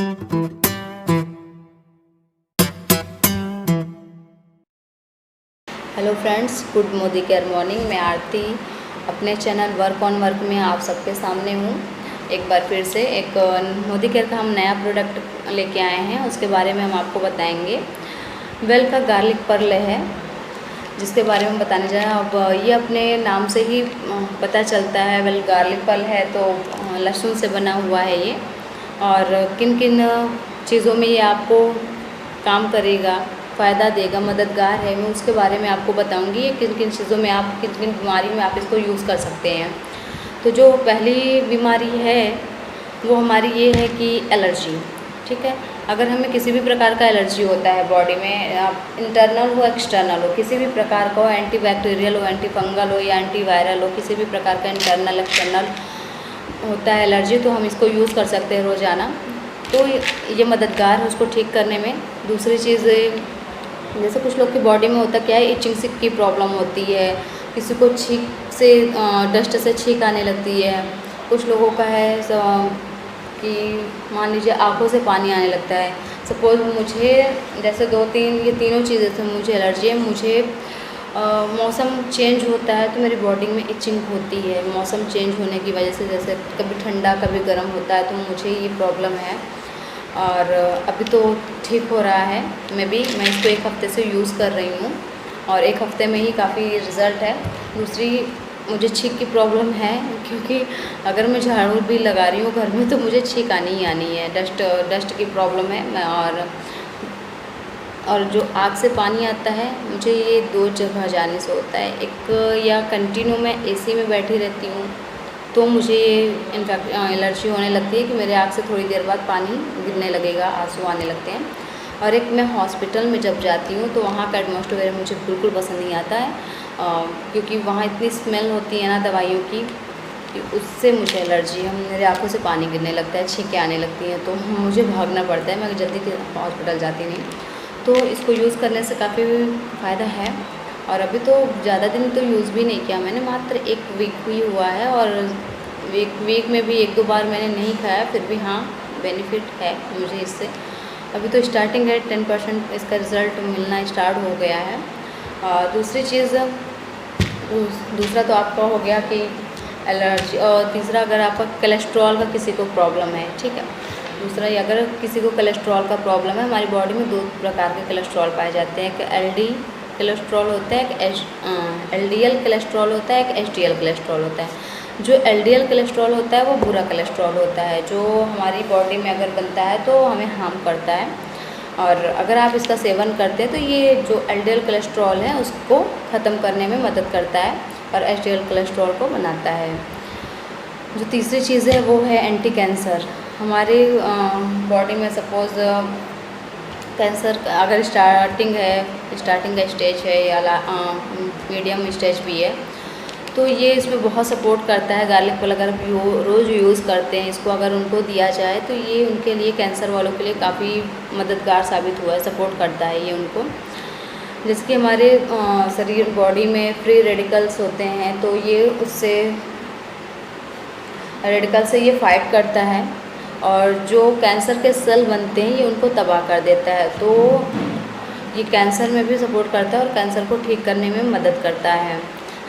Hello friends, good Modi care morning. मैं आरती अपने channel work on work में आप सबके सामने हूँ। एक बार फिर से एक मोदी केयर का हम नया प्रोडक्ट लेके आए हैं, उसके बारे में हम आपको बताएंगे। वेल का गार्लिक पर्ल है जिसके बारे में बताने जाए। अब ये अपने नाम से ही पता चलता है, वेल गार्लिक पर्ल है तो लहसुन से बना हुआ है ये। और किन किन चीज़ों में ये आपको काम करेगा, फ़ायदा देगा, मददगार है, मैं उसके बारे में आपको बताऊंगी। ये किन किन चीज़ों में आप किन किन बीमारी में आप इसको यूज़ कर सकते हैं। तो जो पहली बीमारी है वो हमारी ये है कि एलर्जी। ठीक है, अगर हमें किसी भी प्रकार का एलर्जी होता है बॉडी में, आप इंटरनल हो एक्सटर्नल हो, किसी भी प्रकार का हो, एंटी बैक्टीरियल हो, एंटी फंगल हो या एंटी वायरल हो, किसी भी प्रकार का इंटरनल एक्सटर्नल होता है एलर्जी, तो हम इसको यूज़ कर सकते हैं रोज़ाना। तो ये मददगार है उसको ठीक करने में। दूसरी चीज़, जैसे कुछ लोग की बॉडी में होता क्या है, इचिंग सिक की प्रॉब्लम होती है, किसी को छींक से डस्ट से छींक आने लगती है, कुछ लोगों का है कि मान लीजिए आँखों से पानी आने लगता है। सपोज़ मुझे जैसे ये तीनों चीज़ें से मुझे एलर्जी है। मुझे मौसम चेंज होता है तो मेरी बॉडी में इचिंग होती है। मौसम चेंज होने की वजह से, जैसे कभी ठंडा कभी गर्म होता है, तो मुझे ये प्रॉब्लम है। और अभी तो ठीक हो रहा है। मैं इसको 1 हफ़्ते से यूज़ कर रही हूँ और 1 हफ़्ते में ही काफ़ी रिज़ल्ट है। दूसरी, मुझे छींक की प्रॉब्लम है, क्योंकि अगर मैं झाड़ू भी लगा रही हूँ घर में तो मुझे छींक आनी ही आनी है। डस्ट की प्रॉब्लम है। और जो आग से पानी आता है, मुझे ये 2 जगह जाने से होता है। एक, या कंटिन्यू मैं एसी में बैठी रहती हूँ तो मुझे इनफैक्ट एलर्जी होने लगती है कि मेरे आँख से थोड़ी देर बाद पानी गिरने लगेगा, आंसू आने लगते हैं। और एक, मैं हॉस्पिटल में जब जाती हूँ तो वहाँ का एटमॉस्फेयर मुझे बिल्कुल पसंद नहीं आता है, क्योंकि वहाँ इतनी स्मेल होती है ना दवाइयों की कि उससे मुझे एलर्जी है। मेरे आँखों से पानी गिरने लगता है, छींकें आने लगती हैं, तो मुझे भागना पड़ता है। मैं जल्दी हॉस्पिटल जाती नहीं। तो इसको यूज़ करने से काफ़ी फ़ायदा है। और अभी तो ज़्यादा दिन तो यूज़ भी नहीं किया मैंने, मात्र 1 वीक ही हुआ है। और वीक में भी 1-2 बार मैंने नहीं खाया, फिर भी हाँ, बेनिफिट है मुझे इससे। अभी तो स्टार्टिंग है, 10% इसका रिज़ल्ट मिलना स्टार्ट हो गया है। दूसरी चीज़, दूसरा तो आपका हो गया कि एलर्जी। और तीसरा, अगर आपका कोलेस्ट्रॉल का किसी को प्रॉब्लम है, ठीक है। दूसरा, अगर किसी को कोलेस्ट्रॉल का प्रॉब्लम है, हमारी बॉडी में 2 प्रकार के कोलेस्ट्रॉल पाए जाते हैं। एक एलडी कोलेस्ट्रॉल होता है, एक एलडीएल कोलेस्ट्रॉल होता है, एक एचडीएल कोलेस्ट्रॉल होता है। जो एलडीएल कोलेस्ट्रॉल होता है वो बुरा कोलेस्ट्रॉल होता है, जो हमारी बॉडी में अगर बनता है तो हमें हार्म करता है। और अगर आप इसका सेवन करते हैं तो ये जो एलडीएल कोलेस्ट्रॉल है उसको ख़त्म करने में मदद करता है और एचडीएल कोलेस्ट्रॉल को बनाता है। जो तीसरी चीज़ है वो है एंटी कैंसर। हमारी बॉडी में सपोज़ कैंसर अगर स्टार्टिंग का स्टेज है या मीडियम स्टेज भी है, तो ये इसमें बहुत सपोर्ट करता है। गार्लिक पर्ल अगर रोज़ यूज़ करते हैं इसको, अगर उनको दिया जाए तो ये उनके लिए, कैंसर वालों के लिए काफ़ी मददगार साबित हुआ है, सपोर्ट करता है ये उनको। जैसे कि हमारे शरीर बॉडी में फ्री रेडिकल्स होते हैं, तो ये उससे रेडिकल से ये फाइट करता है। और जो कैंसर के सेल बनते हैं ये उनको तबाह कर देता है। तो ये कैंसर में भी सपोर्ट करता है और कैंसर को ठीक करने में मदद करता है।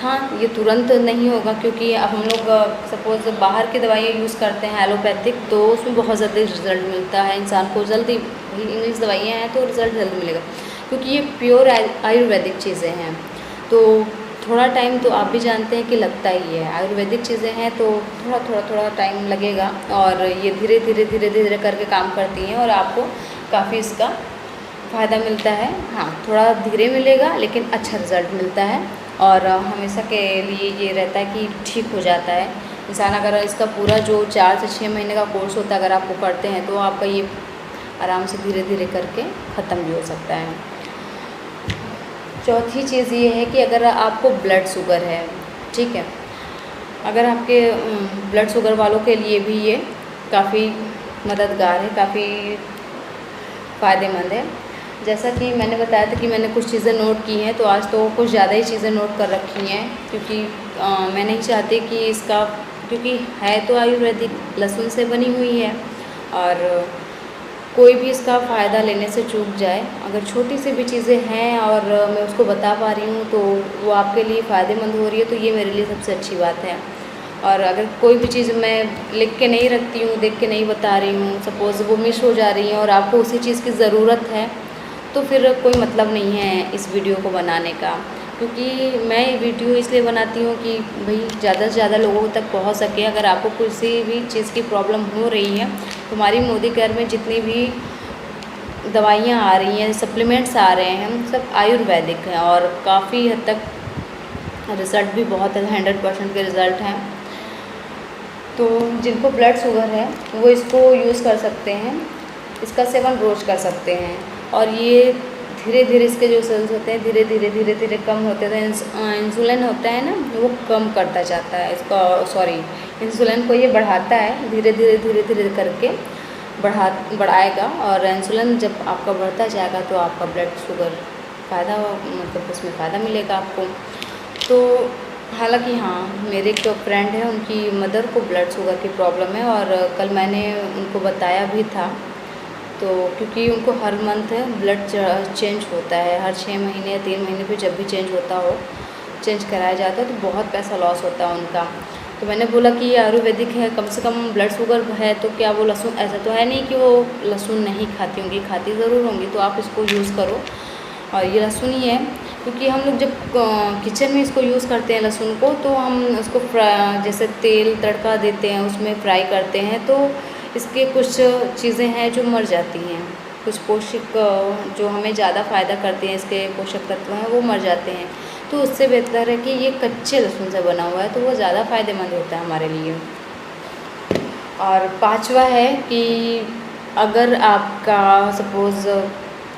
हाँ, ये तुरंत नहीं होगा, क्योंकि अब हम लोग सपोज़ बाहर की दवाइयाँ यूज़ करते हैं एलोपैथिक, तो उसमें बहुत जल्दी रिज़ल्ट मिलता है इंसान को, जल्दी। इंग्लिश दवाइयाँ हैं तो रिज़ल्ट जल्दी मिलेगा, क्योंकि ये प्योर आयुर्वेदिक चीज़ें हैं। तो थोड़ा टाइम तो आप भी जानते हैं कि लगता ही है। आयुर्वेदिक चीज़ें हैं तो थोड़ा टाइम लगेगा, और ये धीरे धीरे करके काम करती हैं और आपको काफ़ी इसका फ़ायदा मिलता है। हाँ, थोड़ा धीरे मिलेगा लेकिन अच्छा रिज़ल्ट मिलता है, और हमेशा के लिए ये रहता है कि ठीक हो जाता है इंसान। अगर इसका पूरा जो 4 से 6 महीने का कोर्स होता है, अगर आप वो करते हैं तो आपका ये आराम से धीरे धीरे करके ख़त्म भी हो सकता है। चौथी चीज़ ये है कि अगर आपको ब्लड शुगर है, ठीक है, अगर आपके ब्लड शुगर वालों के लिए भी ये काफ़ी मददगार है, काफ़ी फ़ायदेमंद है। जैसा कि मैंने बताया था कि मैंने कुछ चीज़ें नोट की हैं, तो आज तो कुछ ज़्यादा ही चीज़ें नोट कर रखी हैं, क्योंकि मैं नहीं चाहती कि इसका, क्योंकि है तो आयुर्वेदिक, लहसुन से बनी हुई है और कोई भी इसका फ़ायदा लेने से चूक जाए, अगर छोटी सी भी चीज़ें हैं और मैं उसको बता पा रही हूँ तो वो आपके लिए फ़ायदेमंद हो रही है, तो ये मेरे लिए सबसे अच्छी बात है। और अगर कोई भी चीज़ मैं लिख के नहीं रखती हूँ, देख के नहीं बता रही हूँ, सपोज़ वो मिस हो जा रही है और आपको उसी चीज़ की ज़रूरत है, तो फिर कोई मतलब नहीं है इस वीडियो को बनाने का। क्योंकि मैं ये वीडियो इसलिए बनाती हूँ कि भाई ज़्यादा से ज़्यादा लोगों तक पहुँच सके। अगर आपको किसी भी चीज़ की प्रॉब्लम हो रही है, तो हमारी मोदी केयर में जितनी भी दवाइयाँ आ रही हैं, सप्लीमेंट्स आ रहे हैं, सब आयुर्वेदिक हैं और काफ़ी हद तक रिज़ल्ट भी बहुत है, 100% के रिज़ल्ट हैं। तो जिनको ब्लड शुगर है वो इसको यूज़ कर सकते हैं, इसका सेवन रोज़ कर सकते हैं। और ये धीरे धीरे इसके जो सेल्स होते हैं धीरे धीरे कम होते हैं। इंसुलिन होता है ना, वो कम करता जाता है इसका, इंसुलिन को ये बढ़ाता है, धीरे धीरे करके बढ़ाएगा। और इंसुलिन जब आपका बढ़ता जाएगा तो आपका ब्लड शुगर मतलब उसमें फ़ायदा मिलेगा आपको। तो हालांकि हाँ, मेरे एक फ्रेंड है, उनकी मदर को ब्लड शुगर की प्रॉब्लम है और कल मैंने उनको बताया भी था। तो क्योंकि उनको हर मंथ ब्लड चेंज होता है, हर 6 महीने या 3 महीने पे जब भी चेंज होता हो, चेंज कराया जाता है, तो बहुत पैसा लॉस होता है उनका। तो मैंने बोला कि ये आयुर्वेदिक है, कम से कम ब्लड शुगर है तो क्या वो लहसुन, ऐसा तो है नहीं कि वो लहसुन नहीं खाती होंगी, खाती ज़रूर होंगी, तो आप इसको यूज़ करो। और ये लहसुन ही है, क्योंकि हम लोग जब किचन में इसको यूज़ करते हैं लहसुन को, तो हम उसको जैसे तेल तड़का देते हैं, उसमें फ्राई करते हैं, तो इसके कुछ चीज़ें हैं जो मर जाती हैं, कुछ पोषक जो हमें ज़्यादा फ़ायदा करते हैं, इसके पोषक तत्व हैं वो मर जाते हैं। तो उससे बेहतर है कि ये कच्चे लहसुन से बना हुआ है, तो वो ज़्यादा फ़ायदेमंद होता है हमारे लिए। और पाँचवा है कि अगर आपका सपोज़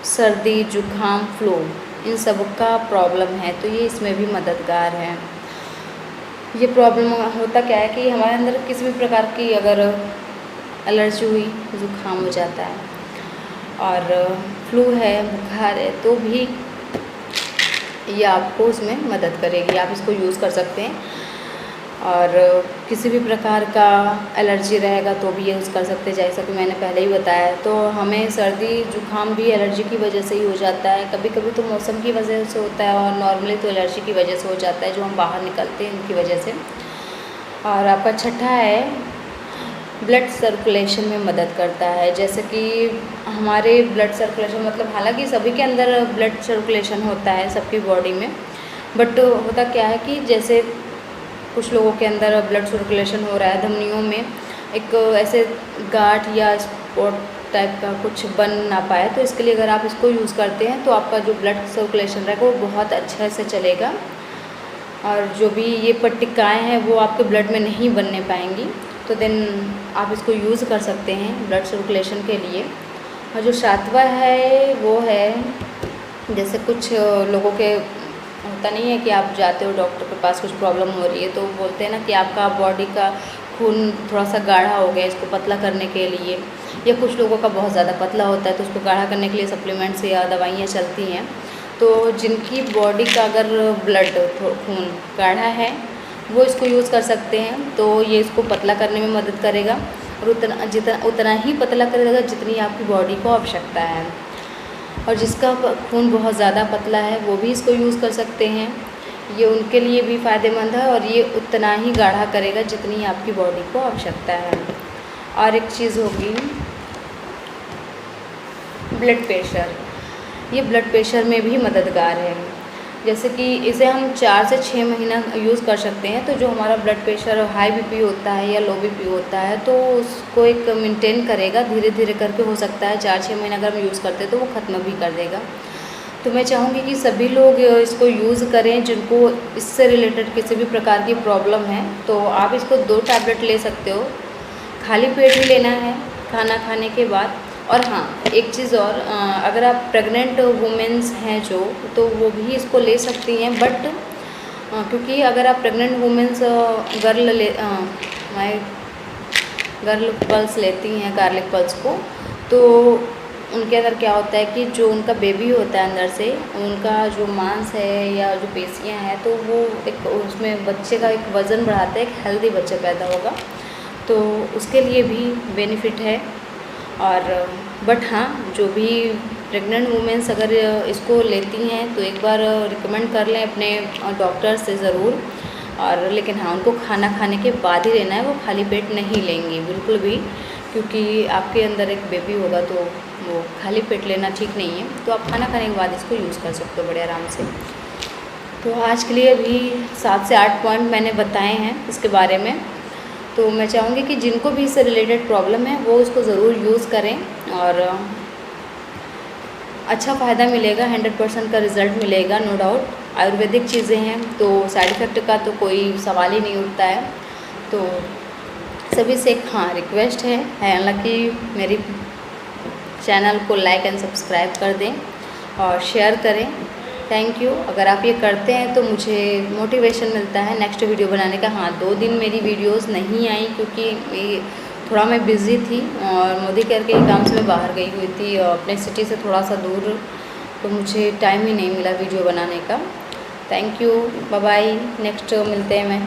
सर्दी, जुकाम, फ्लू, इन सब का प्रॉब्लम है, तो ये इसमें भी मददगार है। ये प्रॉब्लम होता क्या है कि हमारे अंदर किसी भी प्रकार की अगर एलर्जी हुई, जुकाम हो जाता है और फ्लू है, बुखार है, तो भी ये आपको उसमें मदद करेगी, आप इसको यूज़ कर सकते हैं। और किसी भी प्रकार का एलर्जी रहेगा तो भी ये यूज़ कर सकते हैं, जैसा कि मैंने पहले ही बताया। तो हमें सर्दी जुकाम भी एलर्जी की वजह से ही हो जाता है, कभी कभी तो मौसम की वजह से होता है और नॉर्मली तो एलर्जी की वजह से हो जाता है, जो हम बाहर निकलते हैं उनकी वजह से। और आपका छठा है, ब्लड सर्कुलेशन में मदद करता है। जैसे कि हमारे ब्लड सर्कुलेशन मतलब हालांकि सभी के अंदर ब्लड सर्कुलेशन होता है, सबकी बॉडी में, बट होता क्या है कि जैसे कुछ लोगों के अंदर ब्लड सर्कुलेशन हो रहा है, धमनियों में एक ऐसे गांठ या स्पॉट टाइप का कुछ बन ना पाए, तो इसके लिए अगर आप इसको यूज़ करते हैं तो आपका जो ब्लड सर्कुलेशन रहेगा वो बहुत अच्छे से चलेगा और जो भी ये पट्टिकाएँ हैं वो आपके ब्लड में नहीं बनने पाएंगी। तो देन आप इसको यूज़ कर सकते हैं ब्लड सर्कुलेशन के लिए। और जो सातवां है वो है, जैसे कुछ लोगों के होता नहीं है कि आप जाते हो डॉक्टर के पास, कुछ प्रॉब्लम हो रही है, तो बोलते हैं ना कि आपका बॉडी का खून थोड़ा सा गाढ़ा हो गया, इसको पतला करने के लिए, या कुछ लोगों का बहुत ज़्यादा पतला होता है तो उसको गाढ़ा करने के लिए सप्लीमेंट्स या दवाइयाँ चलती हैं। तो जिनकी बॉडी का अगर ब्लड खून गाढ़ा है वो इसको यूज़ कर सकते हैं, तो ये इसको पतला करने में मदद करेगा और उतना ही पतला करेगा जितनी आपकी बॉडी को आवश्यकता है। और जिसका खून बहुत ज़्यादा पतला है वो भी इसको यूज़ कर सकते हैं, ये उनके लिए भी फ़ायदेमंद है और ये उतना ही गाढ़ा करेगा जितनी आपकी बॉडी को आवश्यकता है। और एक चीज़ होगी ब्लड प्रेशर, ये ब्लड प्रेशर में भी मददगार है। जैसे कि इसे हम 4 से 6 महीना यूज़ कर सकते हैं, तो जो हमारा ब्लड प्रेशर हाई बीपी होता है या लो बीपी होता है तो उसको एक मेंटेन करेगा, धीरे धीरे करके हो सकता है 4-6 महीना अगर हम यूज़ करते हैं तो वो ख़त्म भी कर देगा। तो मैं चाहूँगी कि सभी लोग इसको यूज़ करें जिनको इससे रिलेटेड किसी भी प्रकार की प्रॉब्लम है। तो आप इसको 2 टैबलेट ले सकते हो, खाली पेट ही लेना है खाना खाने के बाद। और हाँ, एक चीज़ और, अगर आप प्रेग्नेंट वुमेंस हैं जो, तो वो भी इसको ले सकती हैं, बट क्योंकि अगर आप प्रेग्नेंट वुमेंस गर्ल पल्स लेती हैं, गार्लिक पल्स को, तो उनके अंदर क्या होता है कि जो उनका बेबी होता है अंदर से, उनका जो मांस है या जो पेशियाँ हैं, तो वो एक उसमें बच्चे का एक वज़न बढ़ाता है, एक हेल्दी बच्चा पैदा होगा, तो उसके लिए भी बेनिफिट है। और बट हाँ, जो भी प्रेग्नेंट वुमेंस अगर इसको लेती हैं तो एक बार रिकमेंड कर लें अपने डॉक्टर से ज़रूर। और लेकिन हाँ, उनको खाना खाने के बाद ही लेना है, वो खाली पेट नहीं लेंगी बिल्कुल भी, क्योंकि आपके अंदर एक बेबी होगा तो वो खाली पेट लेना ठीक नहीं है। तो आप खाना खाने के बाद इसको यूज़ कर सकते हो बड़े आराम से। तो आज के लिए अभी 7 से 8 पॉइंट मैंने बताए हैं इसके बारे में। तो मैं चाहूँगी कि जिनको भी इससे रिलेटेड प्रॉब्लम है वो उसको ज़रूर यूज़ करें और अच्छा फ़ायदा मिलेगा, 100% का रिज़ल्ट मिलेगा, नो डाउट। आयुर्वेदिक चीज़ें हैं तो साइड इफ़ेक्ट का तो कोई सवाल ही नहीं उठता है। तो सभी से एक हाँ रिक्वेस्ट है, हालांकि मेरी चैनल को लाइक एंड सब्सक्राइब कर दें और शेयर करें। Thank you. अगर आप ये करते हैं तो मुझे मोटिवेशन मिलता है नेक्स्ट वीडियो बनाने का। हाँ, 2 दिन मेरी वीडियोस नहीं आई क्योंकि थोड़ा मैं बिज़ी थी और मोदी केयर के काम से मैं बाहर गई हुई थी अपने सिटी से थोड़ा सा दूर, तो मुझे टाइम ही नहीं मिला वीडियो बनाने का। Thank you, bye bye, next मिलते हैं मैं।